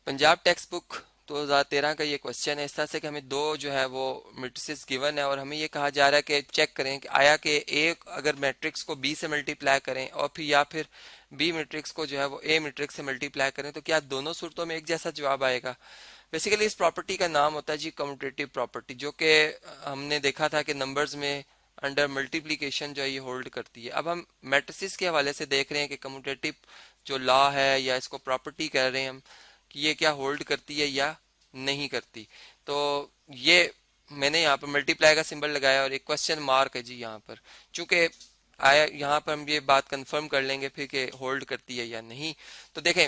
Punjab text book 2013 का ये question है इस तरह से कि हमें दो जो है वो मैट्रिसेस गिवन है और हमें ये कहा जा रहा है कि चेक करें कि आया कि ए अगर मैट्रिक्स को बी से मल्टीप्लाई करें और फिर या फिर बी मैट्रिक्स को जो है वो ए मैट्रिक्स से मल्टीप्लाई करें तो क्या दोनों सूरतों में एक जैसा जवाब आएगा। बेसिकली इस प्रॉपर्टी का नाम होता है जी कम्यूटेटिव प्रॉपर्टी, जो कि हमने देखा था कि नंबर्स में अंडर मल्टीप्लिकेशन जो है ये होल्ड करती है। अब हम मैट्रिसेस के हवाले से देख रहे हैं कि कम्यूटेटिव जो लॉ है या इसको प्रॉपर्टी कह रहे हैं हम कि ये क्या होल्ड करती है या नहीं करती। तो ये मैंने यहाँ पर मल्टीप्लाई का सिंबल लगाया और एक क्वेश्चन मार्क है जी यहाँ पर, चूंकि आया यहाँ पर हम ये बात कंफर्म कर लेंगे फिर कि होल्ड करती है या नहीं। तो देखें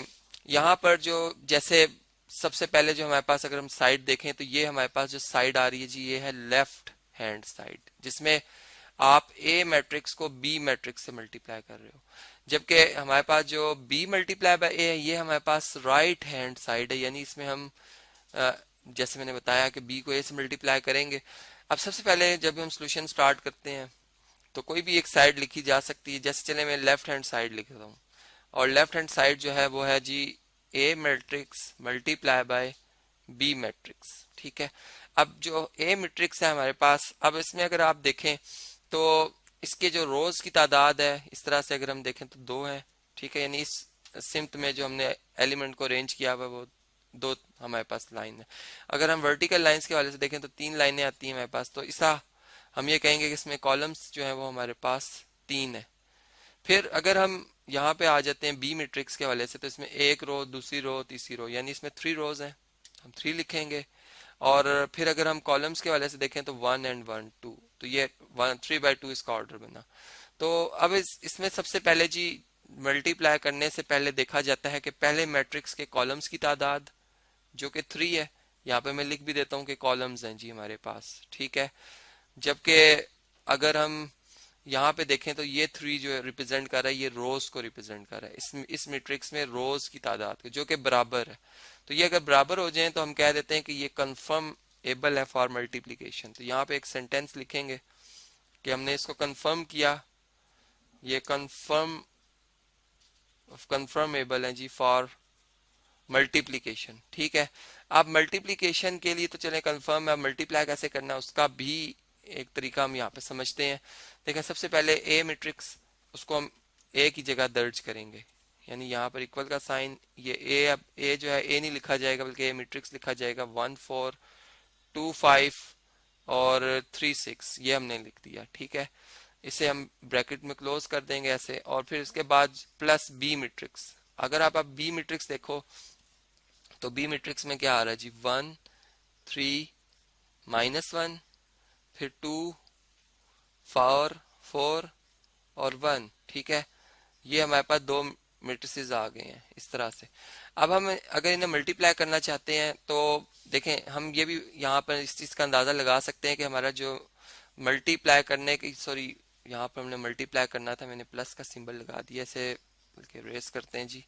यहाँ पर जो जैसे सबसे पहले जो हमारे पास अगर हम साइड देखें तो ये हमारे पास जो साइड आ रही है जी ये है लेफ्ट हैंड साइड, जिसमें आप ए मैट्रिक्स को बी मैट्रिक्स से मल्टीप्लाई कर रहे हो, जबकि हमारे पास जो बी मल्टीप्लाई बाय ए है ये हमारे पास राइट हैंड साइड है, यानी इसमें हम अ, जैसे मैंने बताया कि बी को ए से मल्टीप्लाई करेंगे। अब सबसे पहले जब हम सोल्यूशन स्टार्ट करते हैं तो कोई भी एक साइड लिखी जा सकती है, जैसे चले मैं लेफ्ट हैंड साइड लिखता हूँ और लेफ्ट हैंड साइड जो है वो है G A matrix multiply by B matrix. ठीक है, अब जो ए मैट्रिक्स है हमारे पास, अब इसमें अगर आप देखें तो इसके जो रोज की तादाद है इस तरह से अगर हम देखें तो दो है। ठीक है, यानी इस सिम्त में जो हमने एलिमेंट को अरेंज किया हुआ वो दो हमारे पास लाइन है। अगर हम वर्टिकल लाइंस के वाले से देखें तो तीन लाइनें आती हैं हमारे पास, तो ऐसा हम ये कहेंगे कि इसमें कॉलम्स जो है वो हमारे पास तीन है। फिर अगर हम यहाँ पे आ जाते हैं बी मैट्रिक्स के हवाले से तो इसमें एक रो, दूसरी रो, तीसरी रो, यानी इसमें थ्री रोज हैं, हम थ्री लिखेंगे। और फिर अगर हम कॉलम्स के वाले से देखें तो वन एंड वन टू, तो ये वन थ्री बाई टू इसका ऑर्डर बना। तो अब इसमें सबसे पहले जी मल्टीप्लाई करने से पहले देखा जाता है कि पहले मैट्रिक्स के कॉलम्स की तादाद जो कि थ्री है, यहाँ पे मैं लिख भी देता हूँ कि कॉलम्स हैं जी हमारे पास। ठीक है, जबकि अगर हम यहाँ पे देखें तो ये थ्री जो रिप्रेजेंट कर रहा है ये रोज को रिप्रेजेंट कर रहा है, इस मैट्रिक्स में रोज की तादाद जो कि बराबर है। तो ये अगर बराबर हो जाए तो हम कह देते हैं कि ये कंफर्म एबल है फॉर मल्टीप्लीकेशन। तो यहाँ पे एक सेंटेंस लिखेंगे कि हमने इसको कंफर्म किया, ये कंफर्म एबल है जी फॉर मल्टीप्लीकेशन। ठीक है, अब मल्टीप्लीकेशन के लिए तो चले कंफर्म है, मल्टीप्लाई कैसे करना है उसका भी एक तरीका हम यहाँ पे समझते हैं। देखिए सबसे पहले ए मैट्रिक्स उसको हम ए की जगह दर्ज करेंगे, यानी यहाँ पर इक्वल का साइन, ये ए, अब ए जो है ए नहीं लिखा जाएगा बल्कि ए मैट्रिक्स लिखा जाएगा, 1 4 2 5 और 3 6 ये हमने लिख दिया। ठीक है, इसे हम ब्रैकेट में क्लोज कर देंगे ऐसे, और फिर इसके बाद प्लस बी मैट्रिक्स। अगर आप बी मैट्रिक्स देखो तो बी मैट्रिक्स में क्या आ रहा है जी, 1 3 -1, फिर 2 4 4 और 1। ठीक है, ये हमारे पास दो मैट्रिसेस आ गए हैं इस तरह से। अब हम अगर इन्हें मल्टीप्लाई करना चाहते हैं तो देखें हम ये भी यहाँ पर इस चीज़ का अंदाज़ा लगा सकते हैं कि हमारा जो मल्टीप्लाई करने की, सॉरी यहाँ पर हमने मल्टीप्लाई करना था, मैंने प्लस का सिंबल लगा दिया, इसे बल्कि रेस करते हैं जी,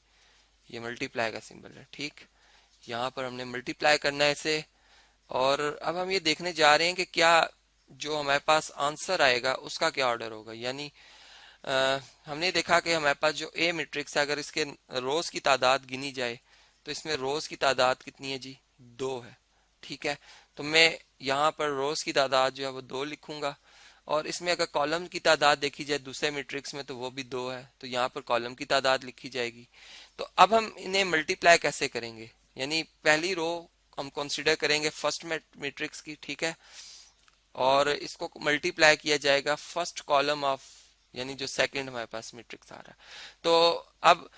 ये मल्टीप्लाई का सिंबल है। ठीक, यहाँ पर हमने मल्टीप्लाई करना है इसे, और अब हम ये देखने जा रहे हैं कि क्या जो हमारे पास आंसर आएगा उसका क्या ऑर्डर होगा। यानी हमने देखा कि हमारे पास जो ए मैट्रिक्स है अगर इसके रोज की तादाद गिनी जाए तो इसमें रोज की तादाद कितनी है जी, दो है। ठीक है, तो मैं यहाँ पर रोज की तादाद जो है वो दो लिखूंगा, और इसमें अगर कॉलम की तादाद देखी जाए दूसरे मैट्रिक्स में तो वो भी दो है, तो यहाँ पर कॉलम की तादाद लिखी जाएगी। तो अब हम इन्हें मल्टीप्लाई कैसे करेंगे, यानी पहली रो हम कंसीडर करेंगे फर्स्ट मैट्रिक्स की। ठीक है, और इसको मल्टीप्लाई किया जाएगा फर्स्ट कॉलम ऑफ, यानी जो सेकंड हमारे पास मैट्रिक्स आ रहा है। तो अब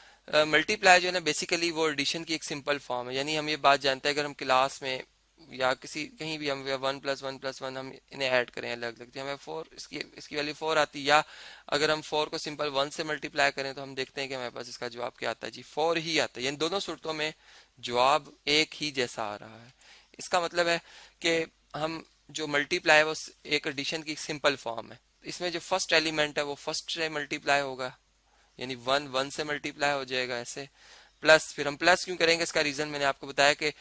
मल्टीप्लाई जो है ना बेसिकली वो एडिशन की एक सिंपल फॉर्म है, यानी हम ये बात जानते हैं अगर हम क्लास में या किसी कहीं भी हम 1 + 1 + 1 हम इन्हें ऐड करें अलग अलग तो हमें फोर, इसकी वैल्यू 4 आती है, या अगर हम 4 को सिंपल 1 से मल्टीप्लाई करें तो हम देखते हैं कि हमारे पास इसका जवाब क्या आता है जी, 4 ही आता है। यानी दोनों सूरतों में जवाब एक ही जैसा आ रहा है। इसका मतलब है कि हम जो मल्टीप्लाई है वो एक एडिशन की सिंपल फॉर्म है। इसमें जो फर्स्ट एलिमेंट है वो फर्स्ट से मल्टीप्लाई होगा, यानी 1 1 से मल्टीप्लाई हो जाएगा ऐसे, प्लस फिर हम प्लस क्यों करेंगे इसका रीजन मैंने आपको बताया कि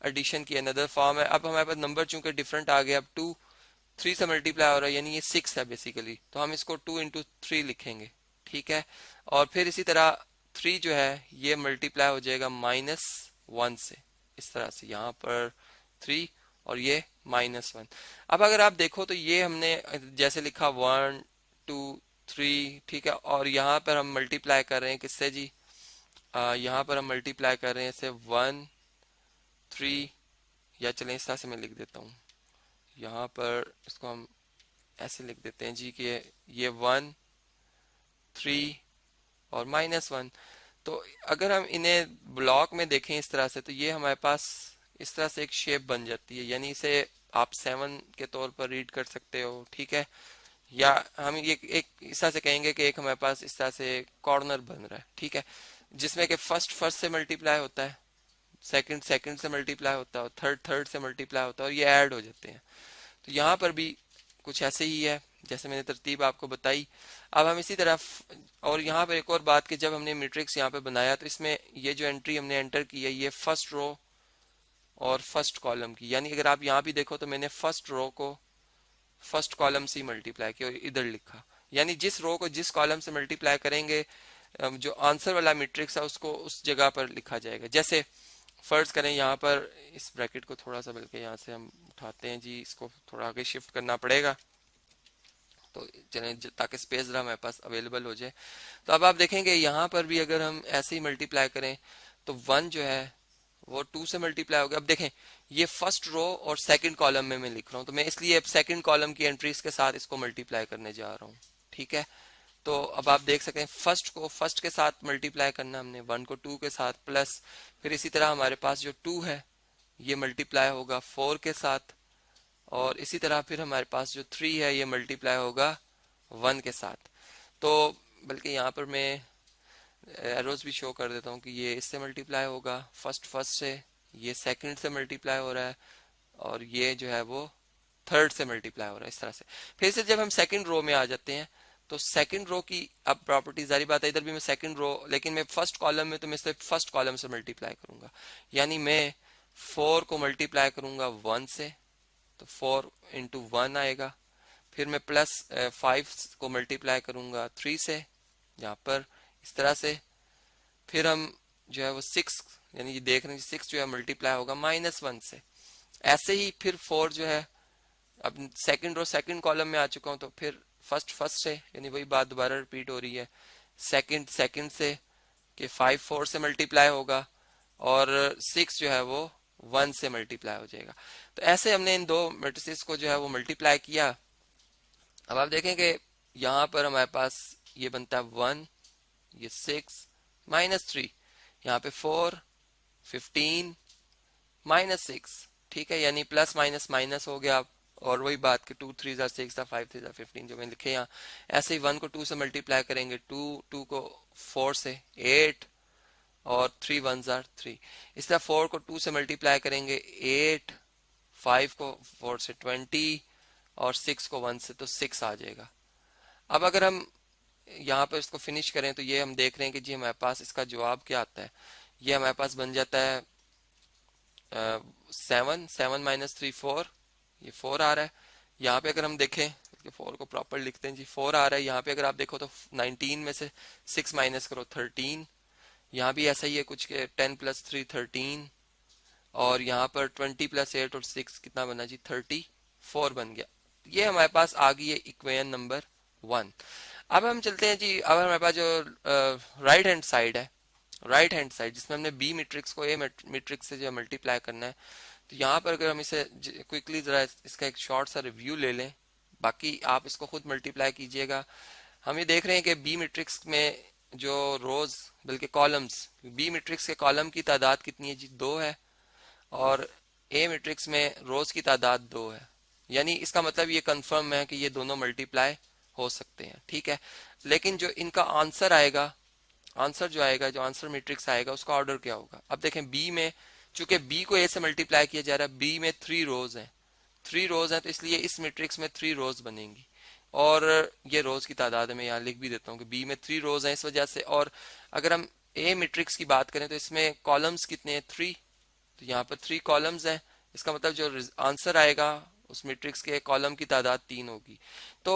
एडिशन की अनदर फॉर्म है। अब हमारे पास नंबर चूंकि डिफरेंट आ गया, अब 2 3 से मल्टीप्लाई हो रहा है यानी ये 6 है बेसिकली, तो हम इसको 2 × 3 लिखेंगे। ठीक है, और फिर इसी तरह 3 जो है ये मल्टीप्लाई हो जाएगा -1 से। इस तरह से, यहाँ पर 3 और ये -1। अब अगर आप देखो तो ये हमने जैसे लिखा 1 2 3, ठीक है, और यहाँ पर हम मल्टीप्लाई कर रहे हैं किससे जी, यहाँ पर हम मल्टीप्लाई कर रहे हैं इसे 1 3, या चलें इस तरह से मैं लिख देता हूँ, यहाँ पर इसको हम ऐसे लिख देते हैं जी कि ये 1 3 और -1। तो अगर हम इन्हें ब्लॉक में देखें इस तरह से, तो ये हमारे पास इस तरह से एक शेप बन जाती है, यानी इसे आप 7 के तौर पर रीड कर सकते हो, ठीक है, या हम ये एक इस तरह से कहेंगे कि एक हमारे पास इस तरह से कॉर्नर बन रहा है, ठीक है, जिसमें कि फर्स्ट फर्स्ट से मल्टीप्लाई होता है, सेकंड सेकंड से मल्टीप्लाई होता है, और थर्ड थर्ड से मल्टीप्लाई होता है, और ये ऐड हो जाते हैं। तो यहाँ पर भी कुछ ऐसे ही है जैसे मैंने तरतीब आपको बताई। अब हम इसी तरह, और यहाँ पर एक और बात कि जब हमने मैट्रिक्स यहाँ पे बनाया तो इसमें ये जो एंट्री हमने एंटर की है ये फर्स्ट रो और फर्स्ट कॉलम की, यानी अगर आप यहाँ भी देखो तो मैंने फर्स्ट रो को फर्स्ट कॉलम से मल्टीप्लाई किया और इधर लिखा, यानी जिस रो को जिस कॉलम से मल्टीप्लाई करेंगे जो आंसर वाला मैट्रिक्स है उसको उस जगह पर लिखा जाएगा। जैसे फर्ज करें यहाँ पर इस ब्रैकेट को थोड़ा सा बल्कि यहाँ से हम उठाते हैं जी, इसको थोड़ा आगे शिफ्ट करना पड़ेगा तो चलें ताकि स्पेस जरा हमारे पास अवेलेबल हो जाए। तो अब आप देखेंगे यहाँ पर भी अगर हम ऐसे ही मल्टीप्लाई करें तो 1 जो है वो 2 से मल्टीप्लाई हो गया। अब देखें ये फर्स्ट रो और सेकंड कॉलम में मैं लिख रहा हूँ, तो मैं इसलिए अब सेकंड कॉलम की एंट्रीज के साथ इसको मल्टीप्लाई करने जा रहा हूँ, ठीक है। तो अब आप देख सकते हैं फर्स्ट को फर्स्ट के साथ मल्टीप्लाई करना हमने, 1 को 2 के साथ, प्लस फिर इसी तरह हमारे पास जो 2 है ये मल्टीप्लाई होगा 4 के साथ, और इसी तरह फिर हमारे पास जो 3 है ये मल्टीप्लाई होगा 1 के साथ। तो बल्कि यहाँ पर मैं एरोज भी शो कर देता हूँ कि ये इससे मल्टीप्लाई होगा फर्स्ट फर्स्ट से, ये सेकंड से मल्टीप्लाई हो रहा है, और ये जो है वो थर्ड से मल्टीप्लाई हो रहा है, इस तरह से। फिर से जब हम सेकंड रो में आ जाते हैं तो सेकंड रो की अब प्रॉपर्टी जारी बात है, इधर भी मैं सेकंड रो, लेकिन मैं फर्स्ट कॉलम में तो मैं सिर्फ फर्स्ट कॉलम से मल्टीप्लाई करूंगा, यानी मैं 4 को मल्टीप्लाई करूंगा 1 से, तो 4 इंटू 1 आएगा। फिर मैं प्लस 5 को मल्टीप्लाई करूंगा 3 से यहाँ पर इस तरह से। फिर हम जो है वो 6, यानी ये देख रहे हैं 6 जो है मल्टीप्लाई होगा -1 से। ऐसे ही फिर 4 जो है, अब सेकंड रो सेकंड कॉलम में आ चुका हूं तो फिर फर्स्ट फर्स्ट से, यानी वही बात दोबारा रिपीट हो रही है, सेकंड सेकंड से कि 5 4 से मल्टीप्लाई होगा, और 6 जो है वो 1 से मल्टीप्लाई हो जाएगा। तो ऐसे हमने इन दो मैट्रिसेस को जो है वो मल्टीप्लाई किया। अब आप देखें कि यहाँ पर हमारे पास ये बनता है 1, ये 6 -3, यहाँ पे 4 15 -6, ठीक है, यानी प्लस माइनस माइनस हो गया। और वही बात कि 2 3 6 5 3 15 जो मैंने लिखे यहाँ, ऐसे ही 1 को 2 से मल्टीप्लाई करेंगे 2 को 4 से 8, और 3 1 3। इस तरह 4 को 2 से मल्टीप्लाई करेंगे 8, 5 को 4 से 20, और 6 को 1 से तो 6 आ जाएगा। अब अगर हम यहाँ पर इसको फिनिश करें तो ये हम देख रहे हैं कि जी हमारे पास इसका जवाब क्या आता है। ये हमारे पास बन जाता है 7 7 -3 4, ये 4 आ रहा है। यहाँ पे अगर हम देखें 4 को प्रॉपर लिखते हैं जी, 4 आ रहा है। यहाँ पे अगर आप देखो तो 19 में से 6 माइनस करो 13, यहाँ भी ऐसा ही है कुछ के 10 + 3 13, और यहाँ पर 20 + 8 और 6 कितना बना जी 34 बन गया। ये हमारे पास आ गई है इक्वेशन नंबर 1। अब हम चलते हैं जी, अब हमारे पास जो राइट हैंड साइड है, राइट हैंड साइड जिसमें हमने बी मैट्रिक्स को ए मैट्रिक्स से जो मल्टीप्लाई करना है, तो यहाँ पर अगर हम इसे क्विकली जरा इसका एक शॉर्ट सा रिव्यू ले लें, बाकी आप इसको खुद मल्टीप्लाई कीजिएगा। हम ये देख रहे हैं कि बी मैट्रिक्स में जो रोज बल्कि कॉलम्स, बी मैट्रिक्स के कॉलम की तादाद कितनी है जी 2 है, और ए मैट्रिक्स में रोज की तादाद 2 है, यानी इसका मतलब ये कंफर्म है कि ये दोनों मल्टीप्लाई हो सकते हैं, ठीक है। लेकिन जो इनका आंसर आएगा, आंसर जो आएगा, जो आंसर मैट्रिक्स आएगा उसका ऑर्डर क्या होगा। अब देखें बी में, चूंकि बी को ए से मल्टीप्लाई किया जा रहा है, बी में 3 रोज हैं, 3 रोज हैं, तो इसलिए इस मैट्रिक्स में 3 रोज बनेंगी, और ये रोज की तादाद मैं यहाँ लिख भी देता हूँ कि बी में 3 रोज हैं इस वजह से। और अगर हम ए मैट्रिक्स की बात करें तो इसमें कॉलम्स कितने हैं 3, तो यहाँ पर 3 कॉलम्स हैं, इसका मतलब जो आंसर आएगा उस मैट्रिक्स के कॉलम की तादाद 3 होगी। तो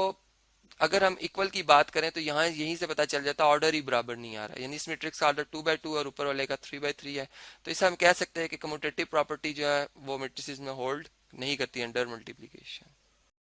अगर हम इक्वल की बात करें तो यहाँ यहीं से पता चल जाता है ऑर्डर ही बराबर नहीं आ रहा है, यानी इस मैट्रिक्स का ऑर्डर 2 by 2 और ऊपर वाले का 3 by 3 है। तो इसे हम कह सकते हैं कि कम्यूटेटिव प्रॉपर्टी जो है वो मैट्रिसेस में होल्ड नहीं करती अंडर मल्टीप्लिकेशन।